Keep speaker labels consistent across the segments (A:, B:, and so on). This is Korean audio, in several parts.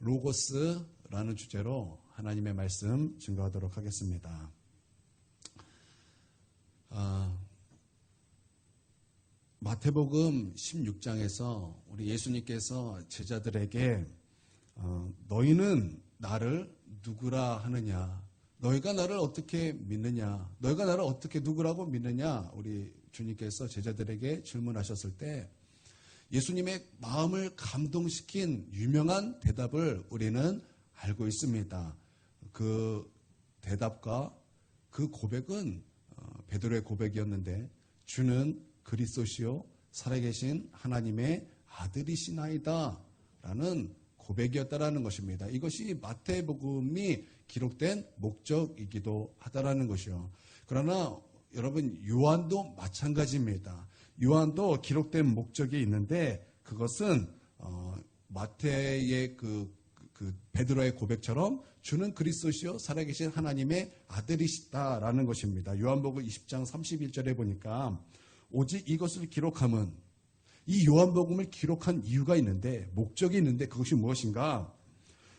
A: 로고스라는 주제로 하나님의 말씀 증거하도록 하겠습니다. 마태복음 16장에서 우리 예수님께서 제자들에게 너희는 나를 누구라 하느냐, 너희가 나를 어떻게 믿느냐, 너희가 나를 어떻게 누구라고 믿느냐, 우리 주님께서 제자들에게 질문하셨을 때 예수님의 마음을 감동시킨 유명한 대답을 우리는 알고 있습니다. 그 대답과 그 고백은 베드로의 고백이었는데, 주는 그리스도시요 살아계신 하나님의 아들이시나이다 라는 고백이었다라는 것입니다. 이것이 마태복음이 기록된 목적이기도 하다라는 것이요. 그러나 여러분, 요한도 마찬가지입니다. 요한도 기록된 목적이 있는데, 그것은 마태의 그 베드로의 고백처럼 주는 그리스도시요 살아계신 하나님의 아들이시다라는 것입니다. 요한복음 20장 31절에 보니까 오직 이것을 기록함은, 이 요한복음을 기록한 이유가 있는데, 목적이 있는데, 그것이 무엇인가?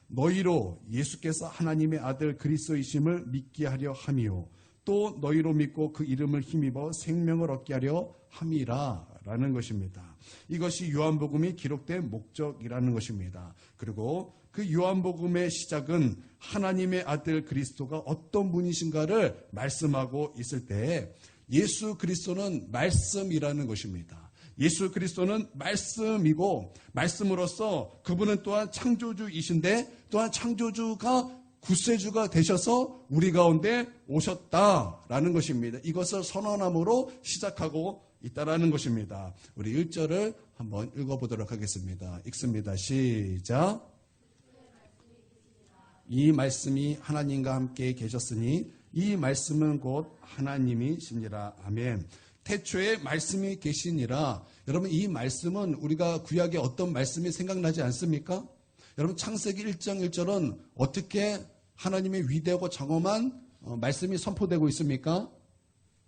A: 너희로 예수께서 하나님의 아들 그리스도이심을 믿게 하려 함이요, 또 너희로 믿고 그 이름을 힘입어 생명을 얻게 하려 함이라 라는 것입니다. 이것이 요한복음이 기록된 목적이라는 것입니다. 그리고 그 요한복음의 시작은 하나님의 아들 그리스도가 어떤 분이신가를 말씀하고 있을 때, 예수 그리스도는 말씀이라는 것입니다. 예수 그리스도는 말씀이고, 말씀으로서 그분은 또한 창조주이신데, 또한 창조주가 구세주가 되셔서 우리 가운데 오셨다라는 것입니다. 이것을 선언함으로 시작하고 있다라는 것입니다. 우리 1절을 한번 읽어보도록 하겠습니다. 읽습니다. 시작. 이 말씀이 하나님과 함께 계셨으니 이 말씀은 곧 하나님이시니라. 아멘. 태초에 말씀이 계시니라. 여러분, 이 말씀은 우리가 구약에 어떤 말씀이 생각나지 않습니까? 여러분, 창세기 1장 1절은 어떻게 하나님의 위대하고 장엄한 말씀이 선포되고 있습니까?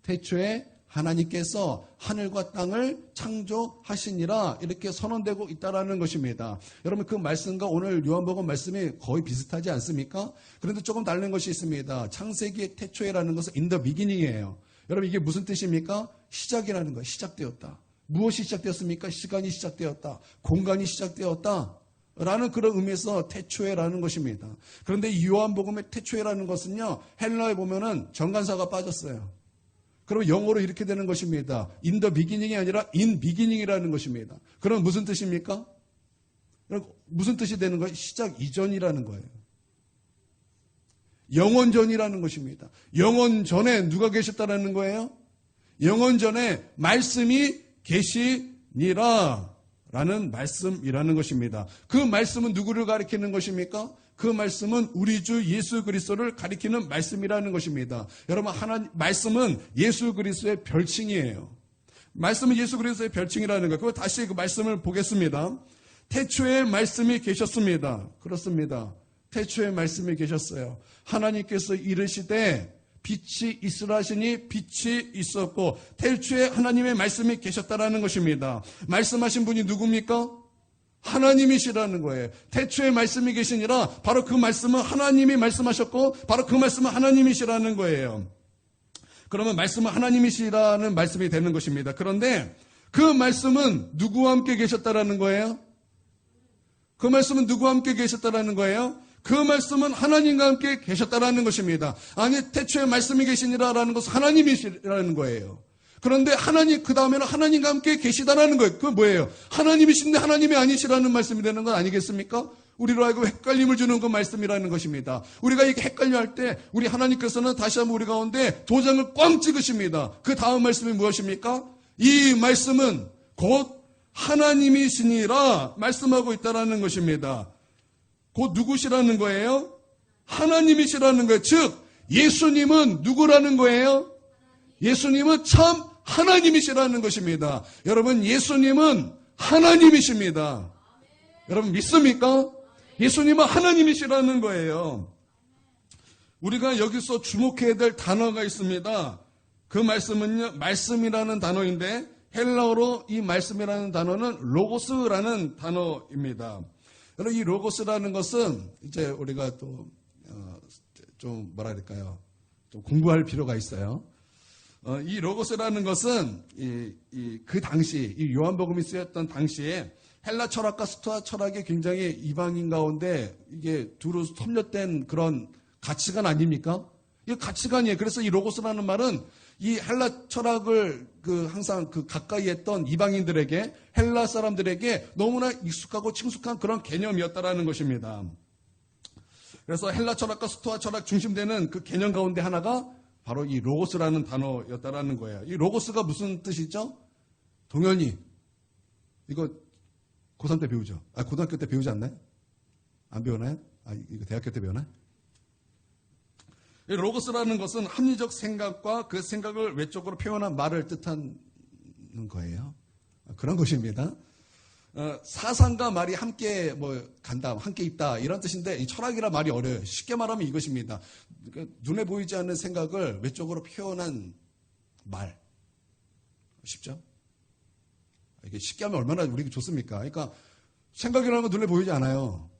A: 태초에 하나님께서 하늘과 땅을 창조하시니라, 이렇게 선언되고 있다라는 것입니다. 여러분, 그 말씀과 오늘 요한복음 말씀이 거의 비슷하지 않습니까? 그런데 조금 다른 것이 있습니다. 창세기의 태초에라는 것은 in the beginning이에요. 여러분, 이게 무슨 뜻입니까? 시작이라는 거예요. 시작되었다. 무엇이 시작되었습니까? 시간이 시작되었다. 공간이 시작되었다. 라는 그런 의미에서 태초에라는 것입니다. 그런데 이 요한복음의 태초에라는 것은요, 헬라에 보면은 정관사가 빠졌어요. 그러면 영어로 이렇게 되는 것입니다. in the beginning이 아니라 in beginning이라는 것입니다. 그럼 무슨 뜻입니까? 무슨 뜻이 되는 거예요? 시작 이전이라는 거예요. 영원 전이라는 것입니다. 영원 전에 누가 계셨다라는 거예요? 영원 전에 말씀이 계시니라 라는 말씀이라는 것입니다. 그 말씀은 누구를 가리키는 것입니까? 그 말씀은 우리 주 예수 그리스도를 가리키는 말씀이라는 것입니다. 여러분, 말씀은 예수 그리스도의 별칭이에요. 말씀은 예수 그리스도의 별칭이라는 거예요. 그거 다시 그 말씀을 보겠습니다. 태초에 말씀이 계셨습니다. 그렇습니다. 태초에 말씀이 계셨어요. 하나님께서 이르시되 빛이 있으라 하시니 빛이 있었고, 태초에 하나님의 말씀이 계셨다라는 것입니다. 말씀하신 분이 누굽니까? 하나님이시라는 거예요. 태초에 말씀이 계시니라, 바로 그 말씀은 하나님이 말씀하셨고, 바로 그 말씀은 하나님이시라는 거예요. 그러면 말씀은 하나님이시라는 말씀이 되는 것입니다. 그런데 그 말씀은 누구와 함께 계셨다라는 거예요? 그 말씀은 누구와 함께 계셨다라는 거예요? 그 말씀은 하나님과 함께 계셨다라는 것입니다. 아니, 태초에 말씀이 계시니라라는 것은 하나님이시라는 거예요. 그런데 하나님, 그 다음에는 하나님과 함께 계시다라는 거예요. 그건 뭐예요? 하나님이신데 하나님이 아니시라는 말씀이 되는 건 아니겠습니까? 우리로 하여금 헷갈림을 주는 그 말씀이라는 것입니다. 우리가 이렇게 헷갈려 할 때 우리 하나님께서는 다시 한번 우리 가운데 도장을 꽝 찍으십니다. 그 다음 말씀이 무엇입니까? 이 말씀은 곧 하나님이시니라 말씀하고 있다라는 것입니다. 곧 누구시라는 거예요? 하나님이시라는 거예요. 즉, 예수님은 누구라는 거예요? 예수님은 참 하나님이시라는 것입니다. 여러분, 예수님은 하나님이십니다. 여러분, 믿습니까? 예수님은 하나님이시라는 거예요. 우리가 여기서 주목해야 될 단어가 있습니다. 그 말씀은요, 말씀이라는 단어인데 헬라어로 이 말씀이라는 단어는 로고스라는 단어입니다. 여러분, 이 로고스라는 것은 이제 우리가 또, 좀 뭐라 그럴까요? 좀 공부할 필요가 있어요. 이 로고스라는 것은 그 당시, 이 요한복음이 쓰였던 당시에 헬라 철학과 스토아 철학이 굉장히 이방인 가운데 이게 두루 섭렵된 그런 가치관 아닙니까? 이게 가치관이에요. 그래서 이 로고스라는 말은 이 헬라 철학을 항상 가까이 했던 이방인들에게, 헬라 사람들에게 너무나 익숙하고 친숙한 그런 개념이었다라는 것입니다. 그래서 헬라 철학과 스토아 철학 중심되는 그 개념 가운데 하나가 바로 이 로고스라는 단어였다라는 거예요. 이 로고스가 무슨 뜻이죠? 동현이, 이거 고3 때 배우죠? 고등학교 때 배우지 않나요? 안 배우나요? 이거 대학교 때 배우나요? 이 로고스라는 것은 합리적 생각과 그 생각을 외적으로 표현한 말을 뜻하는 거예요. 그런 것입니다. 사상과 말이 함께 간다, 함께 있다 이런 뜻인데 이 철학이라 말이 어려워요. 쉽게 말하면 이것입니다. 그러니까 눈에 보이지 않는 생각을 외적으로 표현한 말. 쉽죠? 이게 쉽게 하면 얼마나 우리가 좋습니까? 그러니까 생각이라는 건 눈에 보이지 않아요.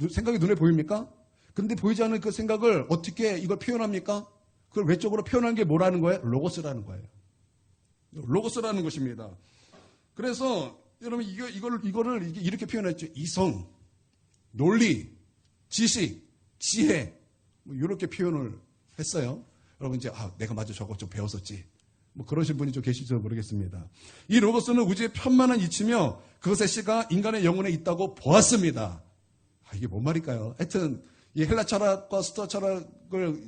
A: 생각이 눈에 보입니까? 그런데 보이지 않는 그 생각을 어떻게 이걸 표현합니까? 그걸 외적으로 표현한 게 뭐라는 거예요? 로고스라는 거예요. 로고스라는 것입니다. 그래서 여러분 이거를 이렇게 표현했죠. 이성, 논리, 지식, 지혜 이렇게 표현을 했어요. 여러분 이제 내가 맞아 저거 좀 배웠었지. 그러신 분이 좀 계실지도 모르겠습니다. 이 로고스는 우주의 편만한 이치며 그것의 씨가 인간의 영혼에 있다고 보았습니다. 이게 뭔 말일까요? 하여튼 이 헬라 철학과 스토아 철학을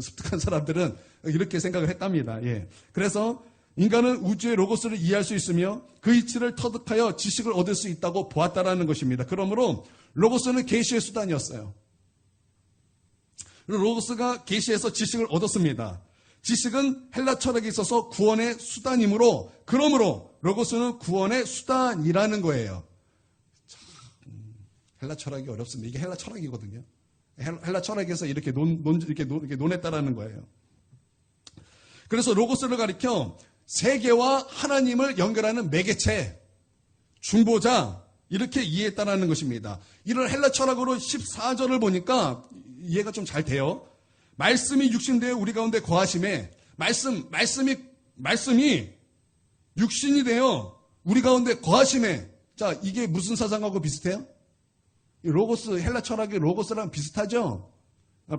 A: 습득한 사람들은 이렇게 생각을 했답니다. 예. 그래서 인간은 우주의 로고스를 이해할 수 있으며 그 이치를 터득하여 지식을 얻을 수 있다고 보았다라는 것입니다. 그러므로 로고스는 계시의 수단이었어요. 로고스가 계시에서 지식을 얻었습니다. 지식은 헬라 철학에 있어서 구원의 수단이므로, 그러므로 로고스는 구원의 수단이라는 거예요. 헬라 철학이 어렵습니다. 이게 헬라 철학이거든요. 헬라 철학에서 이렇게 논했다라는 거예요. 그래서 로고스를 가리켜 세계와 하나님을 연결하는 매개체, 중보자 이렇게 이해했다라는 것입니다. 이런 헬라 철학으로 14절을 보니까 이해가 좀 잘 돼요. 말씀이 육신되어 우리 가운데 거하심에 말씀이 육신이 되어 우리 가운데 거하심에 자 이게 무슨 사상하고 비슷해요? 로고스 헬라 철학의 로고스랑 비슷하죠?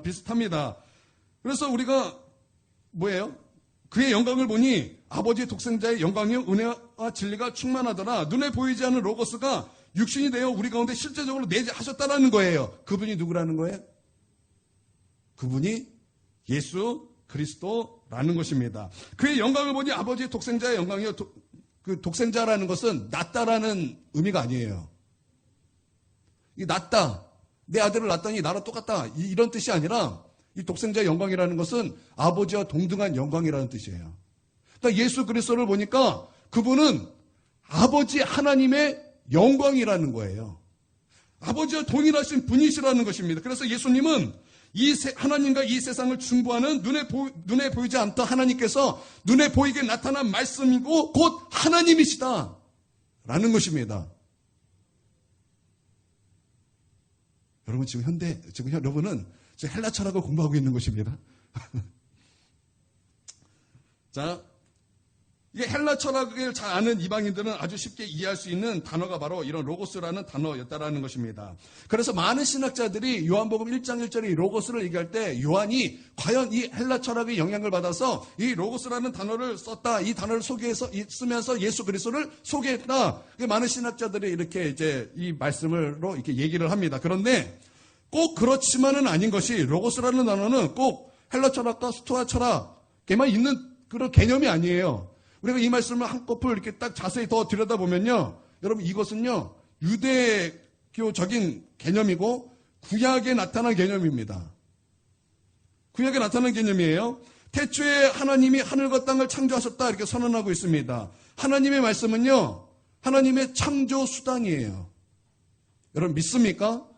A: 비슷합니다. 그래서 우리가 뭐예요? 그의 영광을 보니 아버지의 독생자의 영광이요 은혜와 진리가 충만하더라. 눈에 보이지 않는 로고스가 육신이 되어 우리 가운데 실제적으로 내재하셨다라는 거예요. 그분이 누구라는 거예요? 그분이 예수 그리스도라는 것입니다. 그의 영광을 보니 아버지의 독생자의 영광이요. 그 독생자라는 것은 낫다라는 의미가 아니에요. 이 낫다. 내 아들을 낳았더니 나랑 똑같다. 이런 뜻이 아니라 이 독생자의 영광이라는 것은 아버지와 동등한 영광이라는 뜻이에요. 그러니까 예수 그리스도를 보니까 그분은 아버지 하나님의 영광이라는 거예요. 아버지와 동일하신 분이시라는 것입니다. 그래서 예수님은 하나님과 이 세상을 중보하는 눈에 보이지 않던 하나님께서 눈에 보이게 나타난 말씀이고 곧 하나님이시다 라는 것입니다. 여러분 지금 여러분은 지금 헬라 철학을 공부하고 있는 것입니다. 자, 이게 헬라 철학을 잘 아는 이방인들은 아주 쉽게 이해할 수 있는 단어가 바로 이런 로고스라는 단어였다라는 것입니다. 그래서 많은 신학자들이 요한복음 1장 1절에 이 로고스를 얘기할 때 요한이 과연 이 헬라 철학의 영향을 받아서 이 로고스라는 단어를 썼다. 이 단어를 쓰면서 예수 그리스도를 소개했다. 많은 신학자들이 이렇게 이제 이 말씀으로 이렇게 얘기를 합니다. 그런데 꼭 그렇지만은 아닌 것이 로고스라는 단어는 꼭 헬라 철학과 스토아 철학에만 있는 그런 개념이 아니에요. 우리가 이 말씀을 한꺼풀 이렇게 딱 자세히 더 들여다보면요. 여러분 이것은요. 유대교적인 개념이고 구약에 나타난 개념입니다. 구약에 나타난 개념이에요. 태초에 하나님이 하늘과 땅을 창조하셨다 이렇게 선언하고 있습니다. 하나님의 말씀은요. 하나님의 창조 수단이에요. 여러분 믿습니까?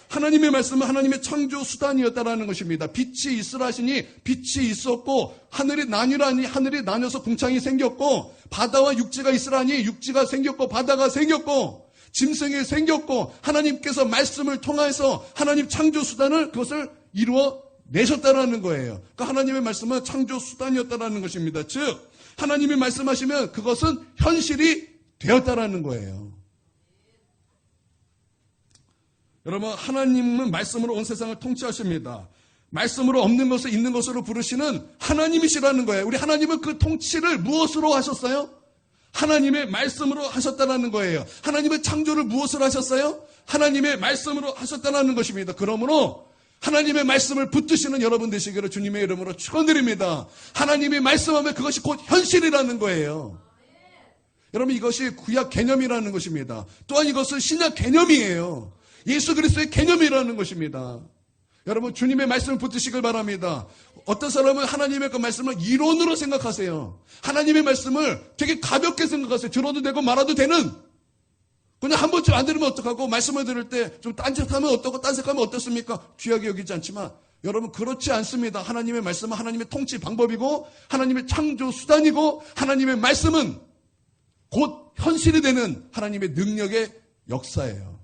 A: 하나님의 말씀은 하나님의 창조 수단이었다라는 것입니다. 빛이 있으라 하시니 빛이 있었고 하늘이 나뉘라니 하늘이 나뉘어서 궁창이 생겼고 바다와 육지가 있으라 하니 육지가 생겼고 바다가 생겼고 짐승이 생겼고 하나님께서 말씀을 통해서 하나님 창조 수단을 그것을 이루어 내셨다라는 거예요. 그러니까 하나님의 말씀은 창조 수단이었다라는 것입니다. 즉 하나님이 말씀하시면 그것은 현실이 되었다라는 거예요. 여러분, 하나님은 말씀으로 온 세상을 통치하십니다. 말씀으로 없는 것을 있는 것으로 부르시는 하나님이시라는 거예요. 우리 하나님은 그 통치를 무엇으로 하셨어요? 하나님의 말씀으로 하셨다라는 거예요. 하나님의 창조를 무엇으로 하셨어요? 하나님의 말씀으로 하셨다라는 것입니다. 그러므로 하나님의 말씀을 붙드시는 여러분 되시기를 주님의 이름으로 축원드립니다. 하나님이 말씀하면 그것이 곧 현실이라는 거예요. 여러분, 이것이 구약 개념이라는 것입니다. 또한 이것은 신약 개념이에요. 예수 그리스도의 개념이라는 것입니다. 여러분, 주님의 말씀을 붙드시길 바랍니다. 어떤 사람은 하나님의 그 말씀을 이론으로 생각하세요. 하나님의 말씀을 되게 가볍게 생각하세요. 들어도 되고 말아도 되는. 그냥 한 번쯤 안 들으면 어떡하고, 말씀을 들을 때 좀 딴짓하면 어떻고 딴색하면 어떻습니까? 귀하게 여기지 않지만 여러분, 그렇지 않습니다. 하나님의 말씀은 하나님의 통치 방법이고 하나님의 창조 수단이고 하나님의 말씀은 곧 현실이 되는 하나님의 능력의 역사예요.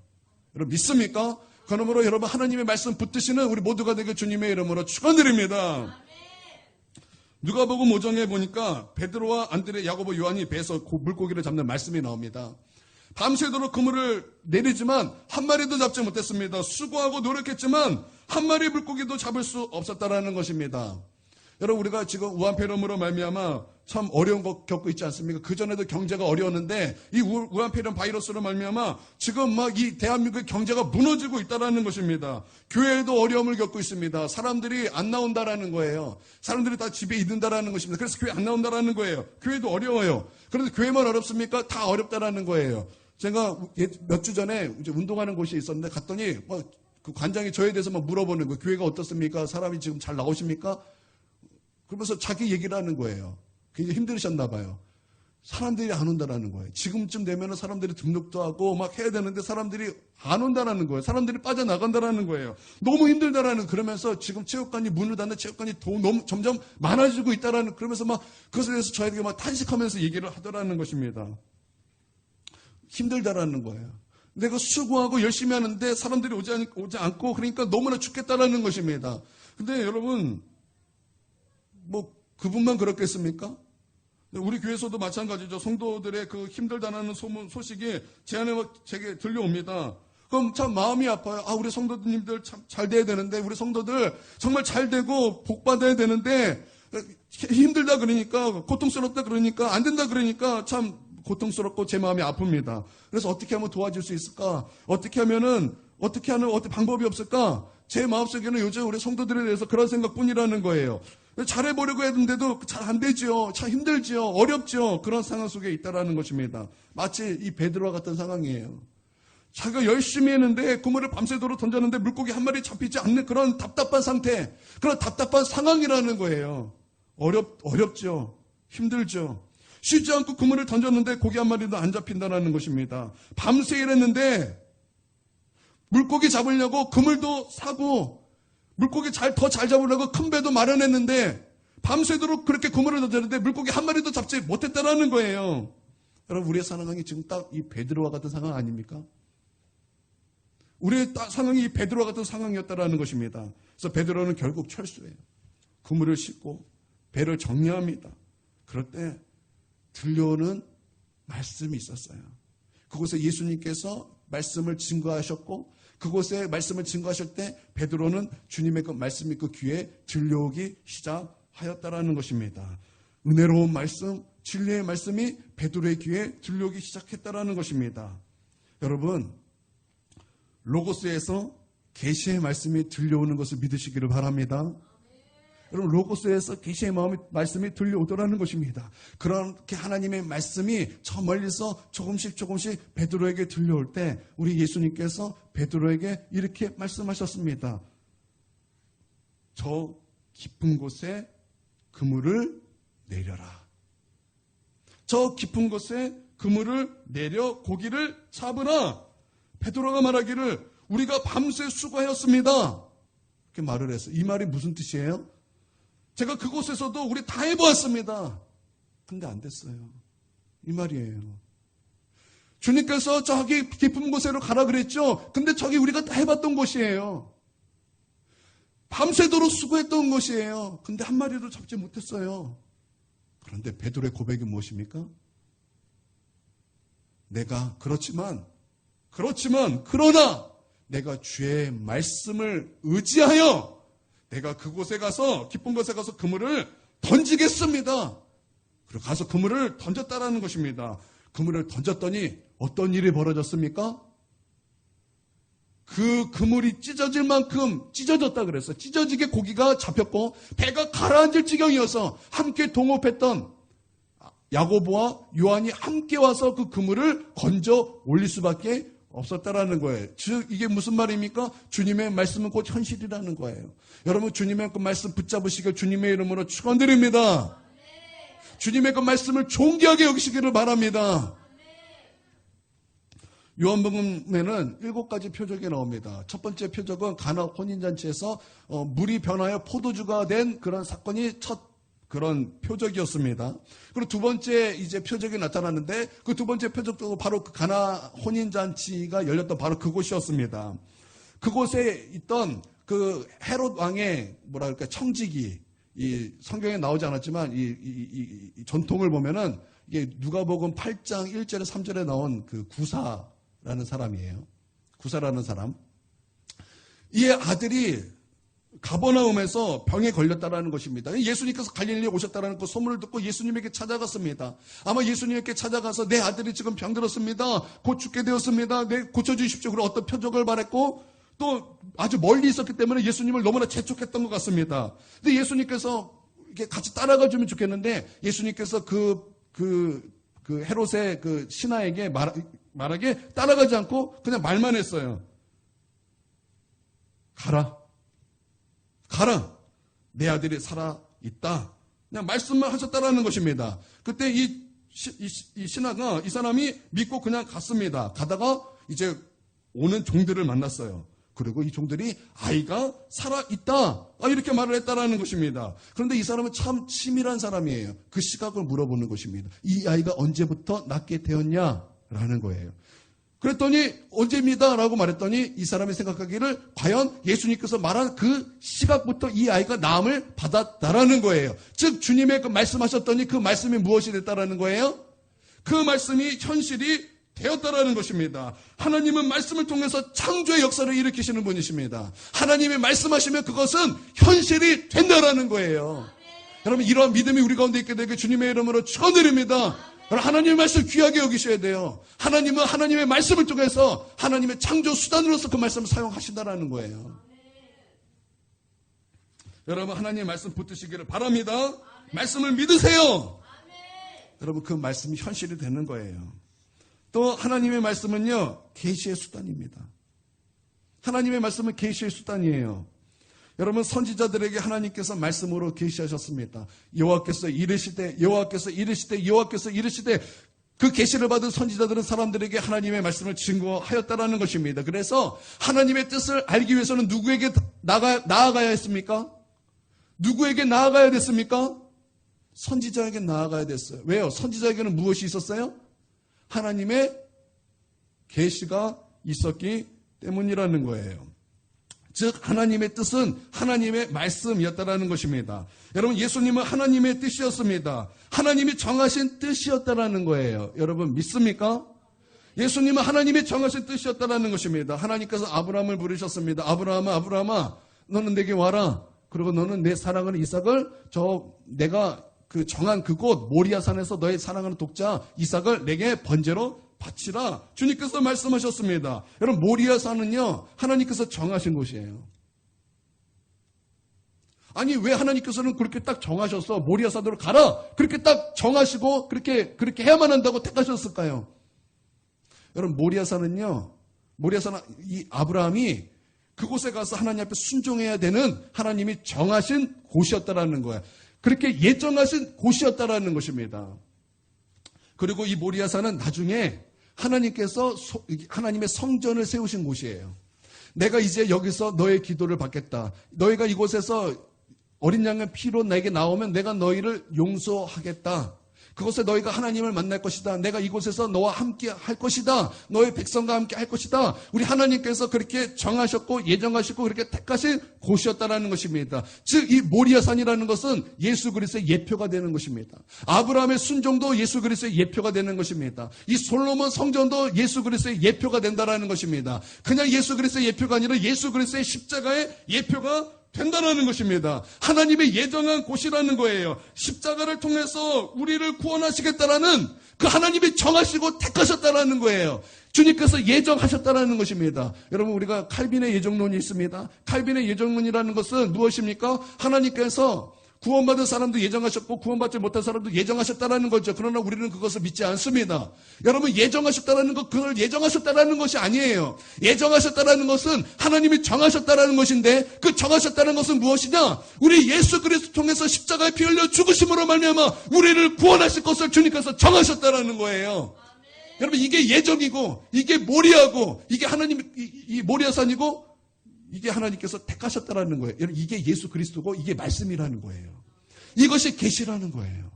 A: 여러분, 믿습니까? 그러므로 여러분, 하나님의 말씀 붙드시는 우리 모두가 되게 주님의 이름으로 축원드립니다. 누가복음 5장에 보니까 베드로와 안드레, 야고보, 요한이 배에서 물고기를 잡는 말씀이 나옵니다. 밤새도록 그물을 내리지만 한 마리도 잡지 못했습니다. 수고하고 노력했지만 한 마리 물고기도 잡을 수 없었다라는 것입니다. 여러분, 우리가 지금 우한폐렴으로 말미암아 참 어려운 거 겪고 있지 않습니까? 그전에도 경제가 어려웠는데 이 우한폐렴 바이러스로 말미암아 지금 막 이 대한민국의 경제가 무너지고 있다라는 것입니다. 교회에도 어려움을 겪고 있습니다. 사람들이 안 나온다라는 거예요. 사람들이 다 집에 있는다라는 것입니다. 그래서 교회 안 나온다라는 거예요. 교회도 어려워요. 그런데 교회만 어렵습니까? 다 어렵다라는 거예요. 제가 몇 주 전에 이제 운동하는 곳이 있었는데 갔더니 그 관장이 저에 대해서 막 물어보는 거예요. 교회가 어떻습니까? 사람이 지금 잘 나오십니까? 그러면서 자기 얘기를 하는 거예요. 굉장히 힘들으셨나 봐요. 사람들이 안 온다라는 거예요. 지금쯤 되면 사람들이 등록도 하고 막 해야 되는데 사람들이 안 온다라는 거예요. 사람들이 빠져나간다라는 거예요. 너무 힘들다라는, 그러면서 지금 체육관이 문을 닫는 체육관이 너무 점점 많아지고 있다라는, 그러면서 막 그것에 대해서 저에게 막 탄식하면서 얘기를 하더라는 것입니다. 힘들다라는 거예요. 내가 수고하고 열심히 하는데 사람들이 오지 않고 그러니까 너무나 죽겠다라는 것입니다. 근데 여러분, 뭐 그분만 그렇겠습니까? 우리 교회에서도 마찬가지죠. 성도들의 그 힘들다는 소식이 제게 들려옵니다. 그럼 참 마음이 아파요. 우리 성도님들 참 잘 돼야 되는데, 우리 성도들 정말 잘 되고 복 받아야 되는데 힘들다 그러니까, 고통스럽다 그러니까, 안 된다 그러니까 참 고통스럽고 제 마음이 아픕니다. 그래서 어떻게 하면 도와줄 수 있을까? 어떻게 하는 방법이 없을까? 제 마음속에는 요즘 우리 성도들에 대해서 그런 생각뿐이라는 거예요. 잘해보려고 했는데도 잘 안 되지요. 참 힘들지요. 어렵지요. 그런 상황 속에 있다라는 것입니다. 마치 이 베드로와 같은 상황이에요. 자기가 열심히 했는데 그물을 밤새도록 던졌는데 물고기 한 마리 잡히지 않는 그런 답답한 상태, 그런 답답한 상황이라는 거예요. 어렵죠. 힘들죠. 쉬지 않고 그물을 던졌는데 고기 한 마리도 안 잡힌다는 것입니다. 밤새 일했는데 물고기 잡으려고 그물도 사고 물고기 더 잘 잡으려고 큰 배도 마련했는데 밤새도록 그렇게 그물을 던졌는데 물고기 한 마리도 잡지 못했다라는 거예요. 여러분, 우리의 상황이 지금 딱 이 베드로와 같은 상황 아닙니까? 우리의 상황이 이 베드로와 같은 상황이었다라는 것입니다. 그래서 베드로는 결국 철수해요. 그물을 싣고 배를 정리합니다. 그럴 때 들려오는 말씀이 있었어요. 그곳에 예수님께서 말씀을 증거하셨고, 그곳에 말씀을 증거하실 때 베드로는 주님의 그 말씀이 그 귀에 들려오기 시작하였다라는 것입니다. 은혜로운 말씀, 진리의 말씀이 베드로의 귀에 들려오기 시작했다라는 것입니다. 여러분, 로고스에서 계시의 말씀이 들려오는 것을 믿으시기를 바랍니다. 여러분, 로고스에서 계시의 말씀이 들려오더라는 것입니다. 그렇게 하나님의 말씀이 저 멀리서 조금씩 베드로에게 들려올 때 우리 예수님께서 베드로에게 이렇게 말씀하셨습니다. 저 깊은 곳에 그물을 내려라. 저 깊은 곳에 그물을 내려 고기를 잡으라. 베드로가 말하기를 우리가 밤새 수고하였습니다. 이렇게 말을 했어요. 이 말이 무슨 뜻이에요? 제가 그곳에서도 우리 다 해보았습니다. 근데 안 됐어요. 이 말이에요. 주님께서 저기 깊은 곳으로 가라 그랬죠. 근데 저기 우리가 다 해봤던 곳이에요. 밤새도록 수고했던 곳이에요. 근데 한 마리도 잡지 못했어요. 그런데 베드로의 고백이 무엇입니까? 내가 그러나 내가 주의 말씀을 의지하여 내가 그곳에 가서 깊은 곳에 가서 그물을 던지겠습니다. 그리고 가서 그물을 던졌다라는 것입니다. 그물을 던졌더니 어떤 일이 벌어졌습니까? 그 그물이 찢어질 만큼 찢어졌다 그랬어요. 찢어지게 고기가 잡혔고 배가 가라앉을 지경이어서 함께 동업했던 야고보와 요한이 함께 와서 그 그물을 건져 올릴 수밖에 없었다라는 거예요. 즉 이게 무슨 말입니까? 주님의 말씀은 곧 현실이라는 거예요. 여러분 주님의 그 말씀 붙잡으시길 주님의 이름으로 축원드립니다. 주님의 그 말씀을 존귀하게 여기시기를 바랍니다. 요한복음에는 7가지 표적이 나옵니다. 첫 번째 표적은 가나 혼인잔치에서 물이 변하여 포도주가 된 그런 사건이 첫 그런 표적이었습니다. 그리고 두 번째 이제 표적이 나타났는데 그 두 번째 표적도 바로 그 가나 혼인잔치가 열렸던 바로 그곳이었습니다. 그곳에 있던 그 헤롯 왕의 뭐랄까 청지기, 이 성경에 나오지 않았지만 이 전통을 보면은 이게 누가복음 8장 1절에 3절에 나온 그 구사라는 사람이에요. 구사라는 사람. 이 아들이 가버나움에서 병에 걸렸다라는 것입니다. 예수님께서 갈릴리에 오셨다라는 그 소문을 듣고 예수님에게 찾아갔습니다. 아마 예수님께 찾아가서 내 아들이 지금 병들었습니다. 곧 죽게 되었습니다. 네, 고쳐주십시오. 그리고 어떤 표적을 바랬고 또 아주 멀리 있었기 때문에 예수님을 너무나 재촉했던 것 같습니다. 근데 예수님께서 이렇게 같이 따라가 주면 좋겠는데 예수님께서 그 헤롯의 그 신하에게 말하게 따라가지 않고 그냥 말만 했어요. 가라. 내 아들이 살아있다. 그냥 말씀만 하셨다라는 것입니다. 그때 이 신하가, 이 사람이 믿고 그냥 갔습니다. 가다가 이제 오는 종들을 만났어요. 그리고 이 종들이 아이가 살아있다. 이렇게 말을 했다라는 것입니다. 그런데 이 사람은 참 치밀한 사람이에요. 그 시각을 물어보는 것입니다. 이 아이가 언제부터 낫게 되었냐라는 거예요. 그랬더니 언제입니다 라고 말했더니 이 사람이 생각하기를 과연 예수님께서 말한 그 시각부터 이 아이가 나음을 받았다라는 거예요. 즉 주님의 그 말씀하셨더니 그 말씀이 무엇이 됐다라는 거예요? 그 말씀이 현실이 되었다라는 것입니다. 하나님은 말씀을 통해서 창조의 역사를 일으키시는 분이십니다. 하나님이 말씀하시면 그것은 현실이 된다라는 거예요. 여러분 이러한 믿음이 우리 가운데 있게 되게 주님의 이름으로 축원드립니다. 하나님의 말씀 귀하게 여기셔야 돼요. 하나님은 하나님의 말씀을 통해서 하나님의 창조 수단으로서 그 말씀을 사용하신다라는 거예요. 여러분 하나님의 말씀 붙드시기를 바랍니다. 말씀을 믿으세요. 여러분 그 말씀이 현실이 되는 거예요. 또 하나님의 말씀은요 계시의 수단입니다. 하나님의 말씀은 계시의 수단이에요. 여러분 선지자들에게 하나님께서 말씀으로 계시하셨습니다. 여호와께서 이르시되 그 계시를 받은 선지자들은 사람들에게 하나님의 말씀을 증거하였다라는 것입니다. 그래서 하나님의 뜻을 알기 위해서는 누구에게 나아가야 했습니까? 누구에게 나아가야 됐습니까? 선지자에게 나아가야 됐어요. 왜요? 선지자에게는 무엇이 있었어요? 하나님의 계시가 있었기 때문이라는 거예요. 즉 하나님의 뜻은 하나님의 말씀이었다라는 것입니다. 여러분 예수님은 하나님의 뜻이었습니다. 하나님이 정하신 뜻이었다라는 거예요. 여러분 믿습니까? 예수님은 하나님이 정하신 뜻이었다라는 것입니다. 하나님께서 아브라함을 부르셨습니다. 아브라함아 너는 내게 와라. 그리고 너는 내 사랑하는 이삭을 내가 그 정한 그곳 모리아산에서 너의 사랑하는 독자 이삭을 내게 번제로 바치라. 주님께서 말씀하셨습니다. 여러분 모리아산은요 하나님께서 정하신 곳이에요. 아니 왜 하나님께서는 그렇게 딱 정하셔서 모리아산으로 가라 그렇게 딱 정하시고 그렇게 해야만 한다고 택하셨을까요? 여러분 모리아산은요 이 아브라함이 그곳에 가서 하나님 앞에 순종해야 되는 하나님이 정하신 곳이었다라는 거예요. 그렇게 예정하신 곳이었다라는 것입니다. 그리고 이 모리아산은 나중에 하나님께서 하나님의 성전을 세우신 곳이에요. 내가 이제 여기서 너의 기도를 받겠다. 너희가 이곳에서 어린 양의 피로 내게 나오면 내가 너희를 용서하겠다. 그곳에 너희가 하나님을 만날 것이다. 내가 이곳에서 너와 함께 할 것이다. 너의 백성과 함께 할 것이다. 우리 하나님께서 그렇게 정하셨고 예정하시고 그렇게 택하신 곳이었다라는 것입니다. 즉 이 모리아산이라는 것은 예수 그리스도의 예표가 되는 것입니다. 아브라함의 순종도 예수 그리스도의 예표가 되는 것입니다. 이 솔로몬 성전도 예수 그리스도의 예표가 된다라는 것입니다. 그냥 예수 그리스도의 예표가 아니라 예수 그리스도의 십자가의 예표가 된다는 것입니다. 하나님의 예정한 곳이라는 거예요. 십자가를 통해서 우리를 구원하시겠다라는 그 하나님이 정하시고 택하셨다라는 거예요. 주님께서 예정하셨다라는 것입니다. 여러분 우리가 칼빈의 예정론이 있습니다. 칼빈의 예정론이라는 것은 무엇입니까? 하나님께서 구원받은 사람도 예정하셨고 구원받지 못한 사람도 예정하셨다라는 거죠. 그러나 우리는 그것을 믿지 않습니다. 여러분 예정하셨다라는 것, 그걸 예정하셨다라는 것이 아니에요. 예정하셨다라는 것은 하나님이 정하셨다라는 것인데 그 정하셨다는 것은 무엇이냐? 우리 예수 그리스도 통해서 십자가에 피 흘려 죽으심으로 말미암아 우리를 구원하실 것을 주님께서 정하셨다라는 거예요. 여러분 이게 예정이고 이게 모리아고 이게 하나님 이 모리아산이고 이게 하나님께서 택하셨다라는 거예요. 여러분 이게 예수 그리스도고 이게 말씀이라는 거예요. 이것이 계시라는 거예요.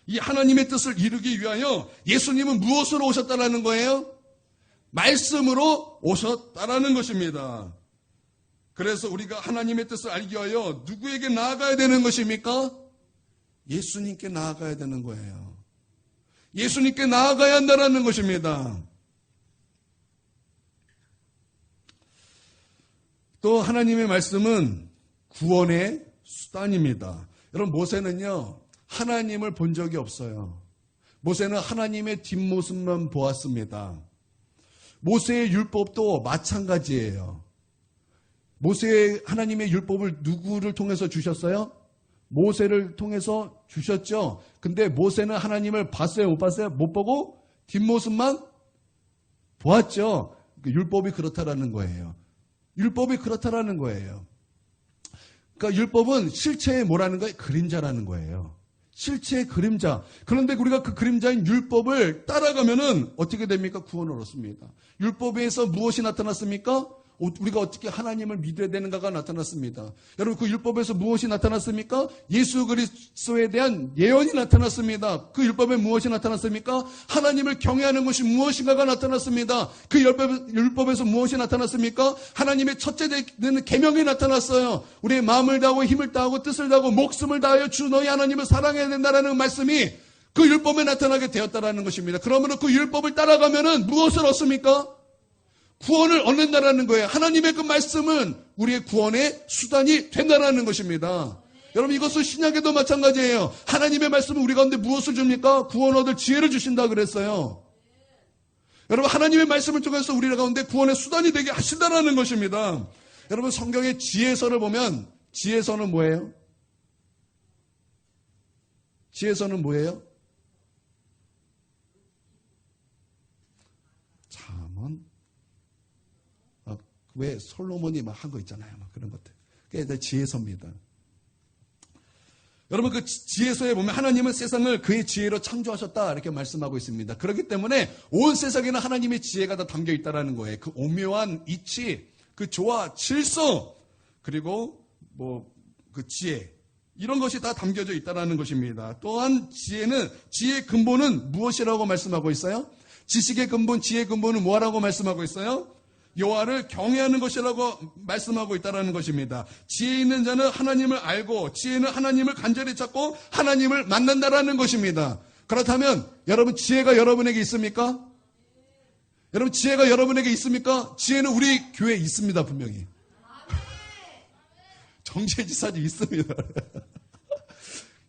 A: 이 하나님의 뜻을 이루기 위하여 예수님은 무엇으로 오셨다라는 거예요? 말씀으로 오셨다라는 것입니다. 그래서 우리가 하나님의 뜻을 알기 위하여 누구에게 나아가야 되는 것입니까? 예수님께 나아가야 되는 거예요. 예수님께 나아가야 한다는 것입니다. 또 하나님의 말씀은 구원의 수단입니다. 여러분 모세는요 하나님을 본 적이 없어요. 모세는 하나님의 뒷모습만 보았습니다. 모세의 율법도 마찬가지예요. 모세의 하나님의 율법을 누구를 통해서 주셨어요? 모세를 통해서 주셨죠. 근데 모세는 하나님을 봤어요? 못 봤어요? 못 보고 뒷모습만 보았죠. 율법이 그렇다라는 거예요. 율법이 그렇다라는 거예요. 그러니까 율법은 실체의 뭐라는 거예요? 그림자라는 거예요. 실체의 그림자. 그런데 우리가 그 그림자인 율법을 따라가면은 어떻게 됩니까? 구원을 얻습니다. 율법에서 무엇이 나타났습니까? 우리가 어떻게 하나님을 믿어야 되는가가 나타났습니다. 여러분 그 율법에서 무엇이 나타났습니까? 예수 그리스도에 대한 예언이 나타났습니다. 그 율법에 무엇이 나타났습니까? 하나님을 경외하는 것이 무엇인가가 나타났습니다. 그 율법에서 무엇이 나타났습니까? 하나님의 첫째 되는 계명이 나타났어요. 우리의 마음을 다하고 힘을 다하고 뜻을 다하고 목숨을 다하여 주 너희 하나님을 사랑해야 된다는 말씀이 그 율법에 나타나게 되었다는 것입니다. 그러면 그 율법을 따라가면은 무엇을 얻습니까? 구원을 얻는다라는 거예요. 하나님의 그 말씀은 우리의 구원의 수단이 된다라는 것입니다. 여러분 이것은 신약에도 마찬가지예요. 하나님의 말씀은 우리 가운데 무엇을 줍니까? 구원 얻을 지혜를 주신다 그랬어요. 여러분 하나님의 말씀을 통해서 우리 가운데 구원의 수단이 되게 하신다라는 것입니다. 여러분 성경의 지혜서를 보면 지혜서는 뭐예요? 지혜서는 뭐예요? 잠언 왜 솔로몬이 막 한 거 있잖아요. 막 그런 것들. 그게 지혜서입니다. 여러분 그 지혜서에 보면 하나님은 세상을 그의 지혜로 창조하셨다 이렇게 말씀하고 있습니다. 그렇기 때문에 온 세상에는 하나님의 지혜가 다 담겨 있다라는 거예요. 그 오묘한 이치, 그 조화, 질서, 그리고 뭐 그 지혜 이런 것이 다 담겨져 있다라는 것입니다. 또한 지혜의 근본은 무엇이라고 말씀하고 있어요? 지식의 근본, 지혜의 근본은 뭐라고 말씀하고 있어요? 여호와를 경외하는 것이라고 말씀하고 있다는 것입니다. 지혜 있는 자는 하나님을 알고 지혜는 하나님을 간절히 찾고 하나님을 만난다라는 것입니다. 그렇다면 여러분 지혜가 여러분에게 있습니까? 여러분 지혜가 여러분에게 있습니까? 지혜는 우리 교회에 있습니다. 분명히. 정재지 사님 있습니다.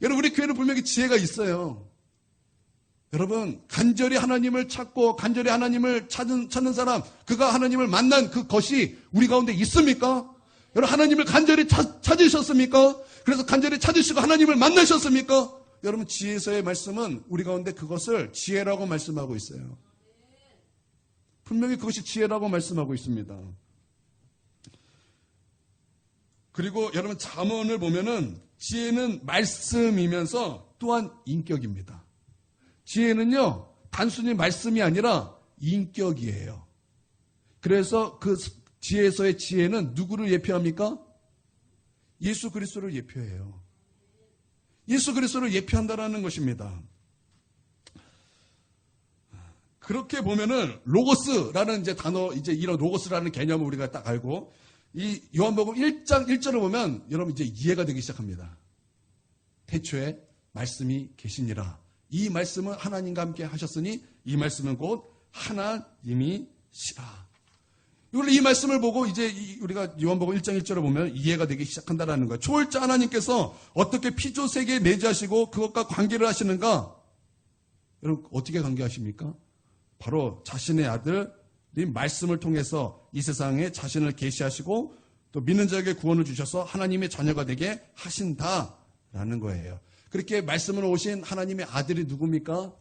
A: 여러분 우리 교회는 분명히 지혜가 있어요. 여러분 간절히 하나님을 찾고 간절히 하나님을 찾는 사람, 그가 하나님을 만난 그것이 우리 가운데 있습니까? 여러분 하나님을 간절히 찾으셨습니까? 그래서 간절히 찾으시고 하나님을 만나셨습니까? 여러분 지혜서의 말씀은 우리 가운데 그것을 지혜라고 말씀하고 있어요. 분명히 그것이 지혜라고 말씀하고 있습니다. 그리고 여러분 잠언을 보면은 지혜는 말씀이면서 또한 인격입니다. 지혜는요, 단순히 말씀이 아니라 인격이에요. 그래서 그 지혜서의 지혜는 누구를 예표합니까? 예수 그리스도를 예표해요. 예수 그리스도를 예표한다라는 것입니다. 그렇게 보면은 로고스라는 이제 단어, 이제 이런 로고스라는 개념을 우리가 딱 알고 이 요한복음 1장 1절을 보면 여러분 이제 이해가 되기 시작합니다. 태초에 말씀이 계시니라. 이 말씀은 하나님과 함께 하셨으니 이 말씀은 곧 하나님이시라. 원래 이 말씀을 보고 이제 우리가 요한복음 1장 1절을 보면 이해가 되기 시작한다라는 거예요. 초월자 하나님께서 어떻게 피조 세계에 내재하시고 그것과 관계를 하시는가? 여러분 어떻게 관계하십니까? 바로 자신의 아들이 말씀을 통해서 이 세상에 자신을 계시하시고 또 믿는 자에게 구원을 주셔서 하나님의 자녀가 되게 하신다라는 거예요. 그렇게 말씀으로 오신 하나님의 아들이 누굽니까?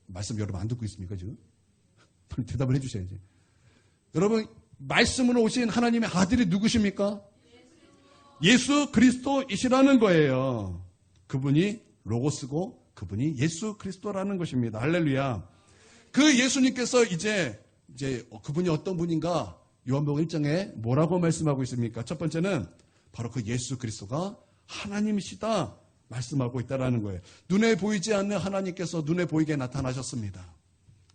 A: 말씀 여러분 안 듣고 있습니까 지금? 대답을 해주셔야지. 여러분 말씀으로 오신 하나님의 아들이 누구십니까? 예수 그리스도이시라는 거예요. 그분이 로고스고 그분이 예수 그리스도라는 것입니다. 할렐루야. 그 예수님께서 이제 그분이 어떤 분인가? 요한복음 1장에 뭐라고 말씀하고 있습니까? 첫 번째는 바로 그 예수 그리스도가 하나님이시다 말씀하고 있다라는 거예요. 눈에 보이지 않는 하나님께서 눈에 보이게 나타나셨습니다.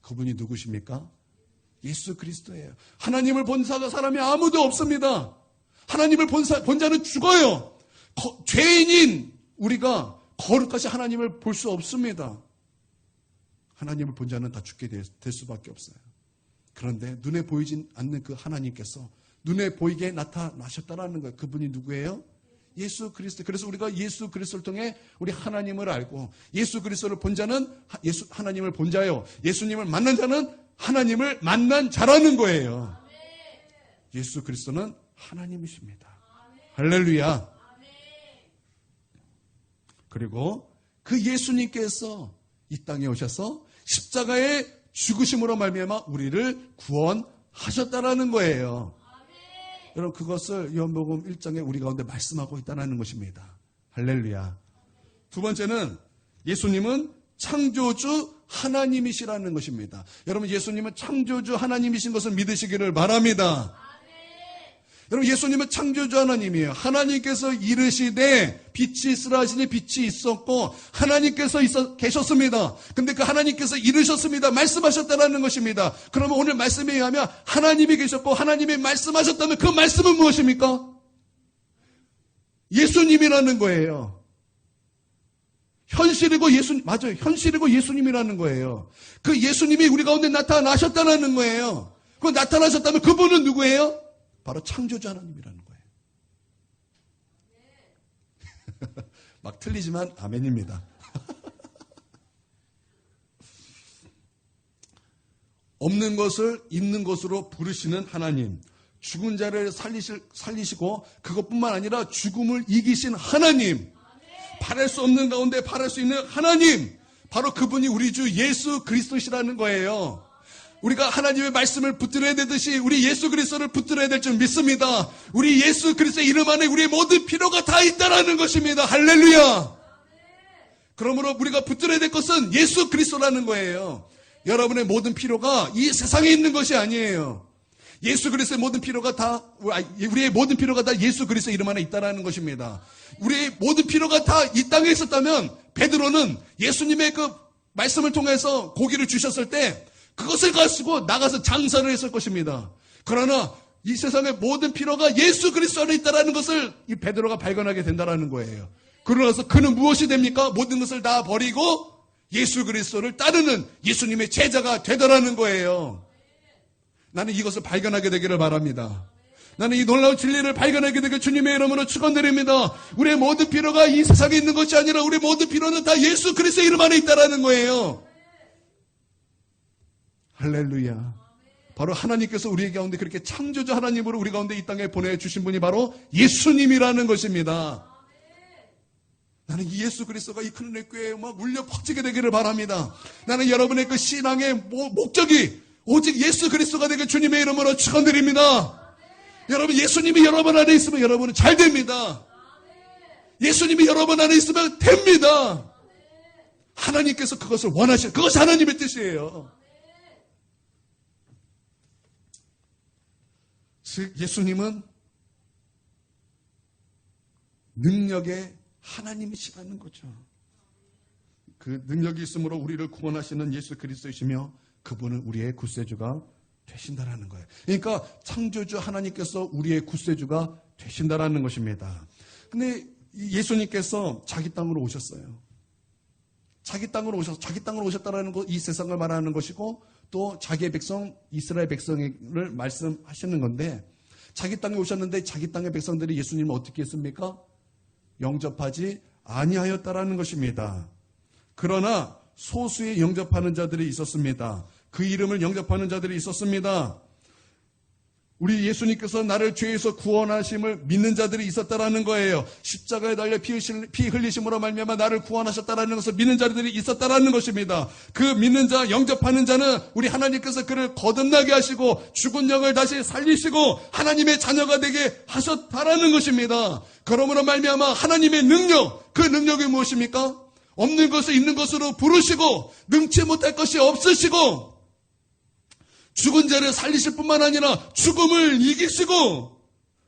A: 그분이 누구십니까? 예수 그리스도예요. 하나님을 본 사람이 아무도 없습니다. 하나님을 본 자는 죽어요. 죄인인 우리가 거룩하신 하나님을 볼 수 없습니다. 하나님을 본 자는 다 죽게 될 수밖에 없어요. 그런데 눈에 보이지 않는 그 하나님께서 눈에 보이게 나타나셨다라는 거예요. 그분이 누구예요? 예수 그리스도. 그래서 우리가 예수 그리스도를 통해 우리 하나님을 알고 예수 그리스도를 본 자는 하나님을 본 자요. 예수님을 만난 자는 하나님을 만난 자라는 거예요. 예수 그리스도는 하나님이십니다. 할렐루야. 그리고 그 예수님께서 이 땅에 오셔서 십자가의 죽으심으로 말미암아 우리를 구원하셨다라는 거예요. 여러분 그것을 요한복음 1장에 우리 가운데 말씀하고 있다는 것입니다. 할렐루야. 두 번째는 예수님은 창조주 하나님이시라는 것입니다. 여러분 예수님은 창조주 하나님이신 것을 믿으시기를 바랍니다. 여러분 예수님은 창조주 하나님이에요. 하나님께서 이르시되 빛이 있으라 하시니 빛이 있었고 하나님께서 계셨습니다. 근데 그 하나님께서 이르셨습니다. 말씀하셨다는 것입니다. 그러면 오늘 말씀에 의하면 하나님이 계셨고 하나님이 말씀하셨다면 그 말씀은 무엇입니까? 예수님이라는 거예요. 현실이고 맞아요. 현실이고 예수님이라는 거예요. 그 예수님이 우리 가운데 나타나셨다는 거예요. 그 나타나셨다면 그분은 누구예요? 바로 창조주 하나님이라는 거예요. 막 틀리지만 아멘입니다. 없는 것을 있는 것으로 부르시는 하나님, 죽은 자를 살리시고 그것뿐만 아니라 죽음을 이기신 하나님, 바랄 수 없는 가운데 바랄 수 있는 하나님, 바로 그분이 우리 주 예수 그리스도시라는 거예요. 우리가 하나님의 말씀을 붙들어야 되듯이 우리 예수 그리스도를 붙들어야 될 줄 믿습니다. 우리 예수 그리스도의 이름 안에 우리의 모든 필요가 다 있다라는 것입니다. 할렐루야. 그러므로 우리가 붙들어야 될 것은 예수 그리스도라는 거예요. 여러분의 모든 필요가 이 세상에 있는 것이 아니에요. 예수 그리스도의 모든 필요가 우리의 모든 필요가 다 예수 그리스도의 이름 안에 있다라는 것입니다. 우리의 모든 필요가 다 이 땅에 있었다면 베드로는 예수님의 그 말씀을 통해서 고기를 주셨을 때 그것을 가지고 나가서 장사를 했을 것입니다. 그러나 이 세상의 모든 필요가 예수 그리스도 안에 있다는 것을 이 베드로가 발견하게 된다는 거예요. 그러나서 그는 무엇이 됩니까? 모든 것을 다 버리고 예수 그리스도를 따르는 예수님의 제자가 되더라는 거예요. 나는 이것을 발견하게 되기를 바랍니다. 나는 이 놀라운 진리를 발견하게 되길 주님의 이름으로 축원드립니다. 우리의 모든 필요가 이 세상에 있는 것이 아니라 우리의 모든 필요는 다 예수 그리스도의 이름 안에 있다는 거예요. 할렐루야. 바로 하나님께서 우리 가운데 그렇게 창조주 하나님으로 우리 가운데 이 땅에 보내주신 분이 바로 예수님이라는 것입니다. 나는 이 예수 그리스도가 이 큰 교회에 막 울려 퍼지게 되기를 바랍니다. 나는 여러분의 그 신앙의 목적이 오직 예수 그리스도가 되게 주님의 이름으로 축원드립니다. 여러분 예수님이 여러분 안에 있으면 여러분은 잘 됩니다. 예수님이 여러분 안에 있으면 됩니다. 하나님께서 그것을 원하시는 그것이 하나님의 뜻이에요. 즉 예수님은 능력의 하나님이시라는 거죠. 그 능력이 있으므로 우리를 구원하시는 예수 그리스도이시며 그분은 우리의 구세주가 되신다라는 거예요. 그러니까 창조주 하나님께서 우리의 구세주가 되신다라는 것입니다. 근데 예수님께서 자기 땅으로 오셨어요. 자기 땅으로 오셨다라는 것, 이 세상을 말하는 것이고 또 자기의 백성, 이스라엘 백성을 말씀하시는 건데 자기 땅에 오셨는데 자기 땅의 백성들이 예수님을 어떻게 했습니까? 영접하지 아니하였다라는 것입니다. 그러나 소수의 영접하는 자들이 있었습니다. 그 이름을 영접하는 자들이 있었습니다. 우리 예수님께서 나를 죄에서 구원하심을 믿는 자들이 있었다라는 거예요. 십자가에 달려 피 흘리심으로 말미암아 나를 구원하셨다라는 것을 믿는 자들이 있었다라는 것입니다. 그 믿는 자, 영접하는 자는 우리 하나님께서 그를 거듭나게 하시고 죽은 영을 다시 살리시고 하나님의 자녀가 되게 하셨다라는 것입니다. 그러므로 말미암아 하나님의 능력, 그 능력이 무엇입니까? 없는 것을 있는 것으로 부르시고 능치 못할 것이 없으시고 죽은 자를 살리실 뿐만 아니라 죽음을 이기시고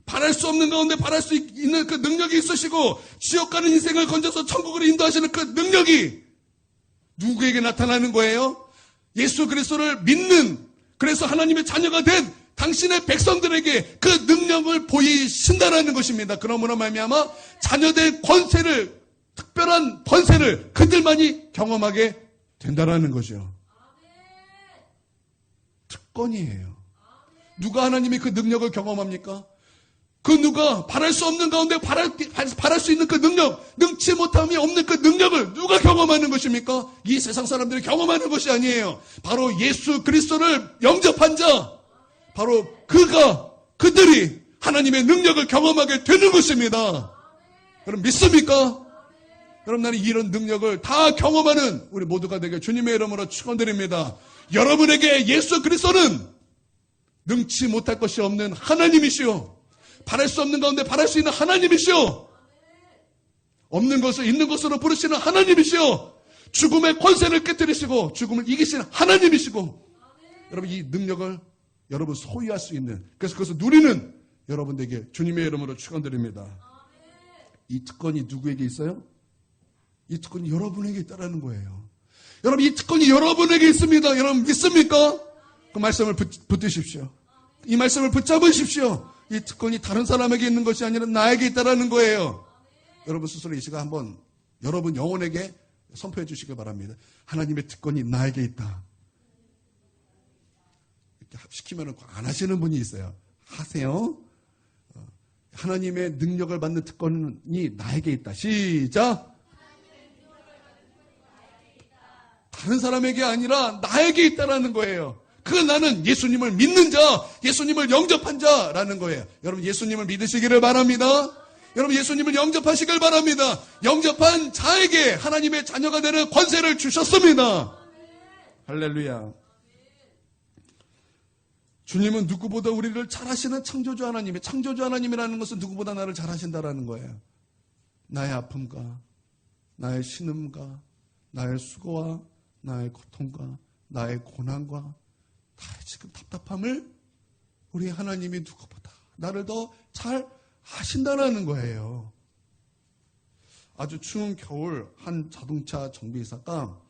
A: 바랄 수 없는 가운데 바랄 수 있는 그 능력이 있으시고 지옥 가는 인생을 건져서 천국으로 인도하시는 그 능력이 누구에게 나타나는 거예요? 예수 그리스도를 믿는, 그래서 하나님의 자녀가 된 당신의 백성들에게 그 능력을 보이신다라는 것입니다. 그러므로 말미암아 자녀된 권세를, 특별한 권세를 그들만이 경험하게 된다라는 거죠. 특권이에요. 누가 하나님의 그 능력을 경험합니까? 그 누가 바랄 수 없는 가운데 바랄 수 있는 그 능력, 능치 못함이 없는 그 능력을 누가 경험하는 것입니까? 이 세상 사람들이 경험하는 것이 아니에요. 바로 예수 그리스도를 영접한 자, 바로 그들이 하나님의 능력을 경험하게 되는 것입니다. 여러분 믿습니까? 여러분 나는 이런 능력을 다 경험하는 우리 모두가 되게 주님의 이름으로 축원드립니다. 여러분에게 예수 그리스도는 능치 못할 것이 없는 하나님이시오. 바랄 수 없는 가운데 바랄 수 있는 하나님이시오. 없는 것을 있는 것으로 부르시는 하나님이시오. 죽음의 권세를 깨뜨리시고 죽음을 이기시는 하나님이시고 여러분 이 능력을 여러분 소유할 수 있는, 그래서 그것을 누리는 여러분에게 주님의 이름으로 축원드립니다. 이 특권이 누구에게 있어요? 이 특권이 여러분에게 있다라는 거예요. 여러분 이 특권이 여러분에게 있습니다. 여러분 믿습니까? 그 말씀을 붙드십시오. 이 말씀을 붙잡으십시오. 이 특권이 다른 사람에게 있는 것이 아니라 나에게 있다라는 거예요. 여러분 스스로 이 시간 한번 여러분 영혼에게 선포해 주시길 바랍니다. 하나님의 특권이 나에게 있다. 이렇게 시키면 안 하시는 분이 있어요. 하세요. 하나님의 능력을 받는 특권이 나에게 있다. 시작. 다른 사람에게 아니라 나에게 있다라는 거예요. 그 나는 예수님을 믿는 자, 예수님을 영접한 자라는 거예요. 여러분 예수님을 믿으시기를 바랍니다. 여러분 예수님을 영접하시길 바랍니다. 영접한 자에게 하나님의 자녀가 되는 권세를 주셨습니다. 할렐루야. 주님은 누구보다 우리를 잘하시는 창조주 하나님이에요. 창조주 하나님이라는 것은 누구보다 나를 잘하신다라는 거예요. 나의 아픔과 나의 신음과 나의 수고와 나의 고통과 나의 고난과 나의 지금 답답함을 우리 하나님이 누구보다 나를 더 잘 아신다라는 거예요. 아주 추운 겨울 한 자동차 정비사가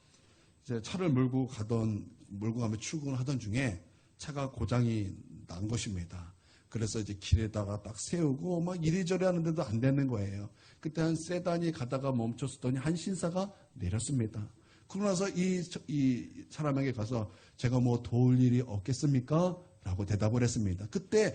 A: 이제 차를 몰고 가면 출근을 하던 중에 차가 고장이 난 것입니다. 그래서 이제 길에다가 딱 세우고 막 이리저리 하는데도 안 되는 거예요. 그때 한 세단이 가다가 멈췄더니 한 신사가 내렸습니다. 그러고 나서 이 사람에게 가서 제가 뭐 도울 일이 없겠습니까? 라고 대답을 했습니다. 그때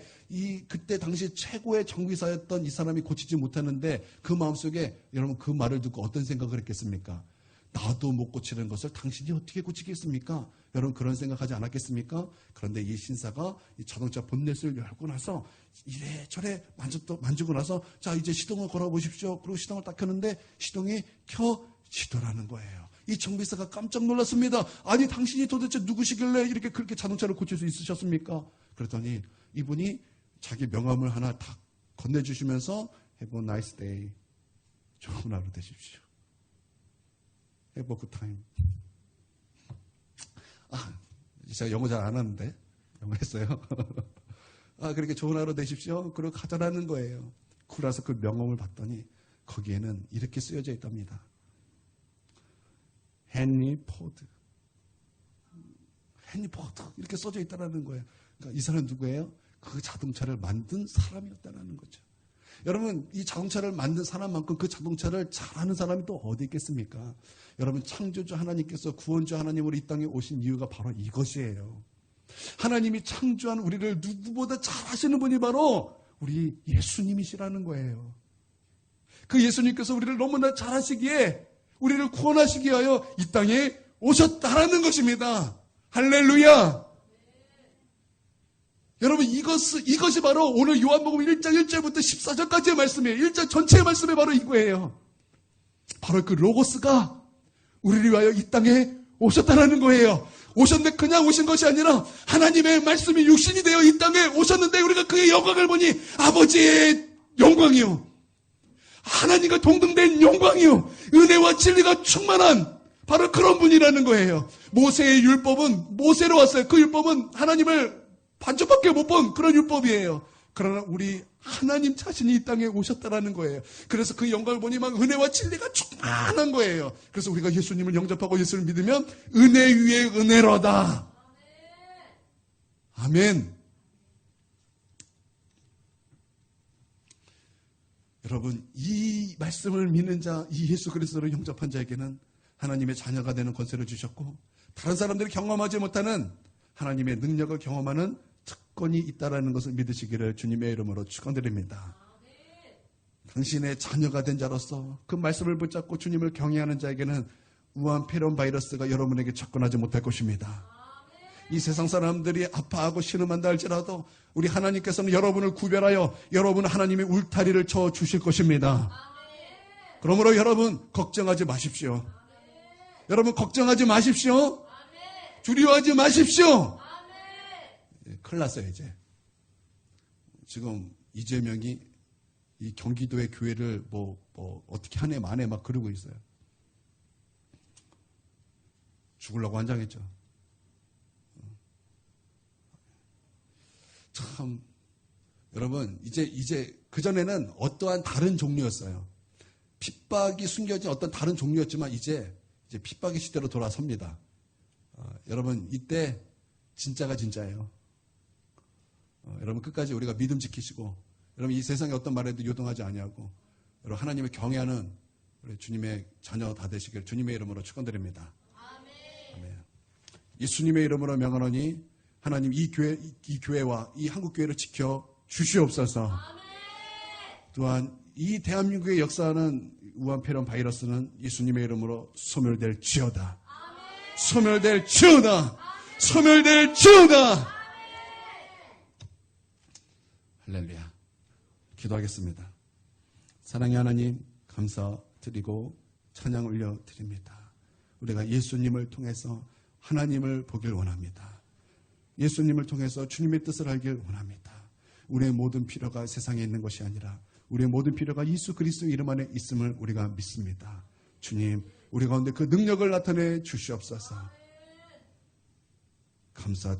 A: 당시 최고의 정비사였던 이 사람이 고치지 못하는데 그 마음속에 여러분 그 말을 듣고 어떤 생각을 했겠습니까? 나도 못 고치는 것을 당신이 어떻게 고치겠습니까? 여러분 그런 생각하지 않았겠습니까? 그런데 이 신사가 이 자동차 본넷을 열고 나서 이래저래 만지고 나서 자 이제 시동을 걸어보십시오. 그리고 시동을 딱 켰는데 시동이 켜지더라는 거예요. 이 정비사가 깜짝 놀랐습니다. 아니 당신이 도대체 누구시길래 이렇게 그렇게 자동차를 고칠 수 있으셨습니까? 그랬더니 이분이 자기 명함을 하나 딱 건네주시면서 Have a nice day. 좋은 하루 되십시오. Have a good time. 제가 영어 잘 안 하는데 영어 했어요. 그렇게 좋은 하루 되십시오. 그리고 가자라는 거예요. 그러서 그 명함을 봤더니 거기에는 이렇게 쓰여져 있답니다. 헨리 포드 이렇게 써져 있다는 거예요. 그러니까 이 사람은 누구예요? 그 자동차를 만든 사람이었다는 거죠. 여러분, 이 자동차를 만든 사람만큼 그 자동차를 잘하는 사람이 또 어디 있겠습니까? 여러분, 창조주 하나님께서 구원주 하나님으로 이 땅에 오신 이유가 바로 이것이에요. 하나님이 창조한 우리를 누구보다 잘하시는 분이 바로 우리 예수님이시라는 거예요. 그 예수님께서 우리를 너무나 잘하시기에 우리를 구원하시기 위하여 이 땅에 오셨다라는 것입니다. 할렐루야! 여러분, 이것이 바로 오늘 요한복음 1장 1절부터 14절까지의 말씀이에요. 1장 전체의 말씀이 바로 이거예요. 바로 그 로고스가 우리를 위하여 이 땅에 오셨다라는 거예요. 오셨는데 그냥 오신 것이 아니라 하나님의 말씀이 육신이 되어 이 땅에 오셨는데 우리가 그의 영광을 보니 아버지의 영광이요, 하나님과 동등된 영광이요, 은혜와 진리가 충만한 바로 그런 분이라는 거예요. 모세의 율법은 모세로 왔어요. 그 율법은 하나님을 반쪽밖에 못 본 그런 율법이에요. 그러나 우리 하나님 자신이 이 땅에 오셨다라는 거예요. 그래서 그 영광을 보니 막 은혜와 진리가 충만한 거예요. 그래서 우리가 예수님을 영접하고 예수를 믿으면 은혜 위에 은혜로다. 아멘. 여러분, 이 말씀을 믿는 자, 이 예수 그리스도를 영접한 자에게는 하나님의 자녀가 되는 권세를 주셨고, 다른 사람들이 경험하지 못하는 하나님의 능력을 경험하는 특권이 있다는 것을 믿으시기를 주님의 이름으로 축원드립니다. 당신의 자녀가 된 자로서 그 말씀을 붙잡고 주님을 경외하는 자에게는 우한 폐렴 바이러스가 여러분에게 접근하지 못할 것입니다. 이 세상 사람들이 아파하고 신음한다 할지라도 우리 하나님께서는 여러분을 구별하여 여러분 하나님의 울타리를 쳐 주실 것입니다. 그러므로 여러분 걱정하지 마십시오. 여러분 걱정하지 마십시오. 두려워하지 마십시오. 큰일 났어요. 이제 지금 이재명이 이 경기도의 교회를 뭐 어떻게 한 해 만에 막 그러고 있어요. 죽으려고 환장했죠. 참, 여러분, 이제 그전에는 어떠한 다른 종류였어요. 핍박이 숨겨진 어떤 다른 종류였지만 이제 핍박의 시대로 돌아섭니다. 여러분, 이때 진짜가 진짜예요. 여러분, 끝까지 우리가 믿음 지키시고, 여러분, 이 세상에 어떤 말에도 요동하지 아니하고, 여러분, 하나님을 경외하는 우리 주님의 자녀 다 되시길 주님의 이름으로 축원드립니다. 아멘. 예수님의 이름으로 명하노니 하나님 이 교회와 이 한국교회를 지켜 주시옵소서. 또한 이 대한민국의 역사하는 우한폐렴 바이러스는 예수님의 이름으로 소멸될지어다. 소멸될지어다. 소멸될지어다. 할렐루야. 기도하겠습니다. 사랑의 하나님, 감사드리고 찬양 올려드립니다. 우리가 예수님을 통해서 하나님을 보길 원합니다. 예수님을 통해서 주님의 뜻을 알길 원합니다. 우리의 모든 필요가 세상에 있는 것이 아니라 우리의 모든 필요가 예수 그리스도의 이름 안에 있음을 우리가 믿습니다. 주님, 우리 가운데 그 능력을 나타내 주시옵소서. 감사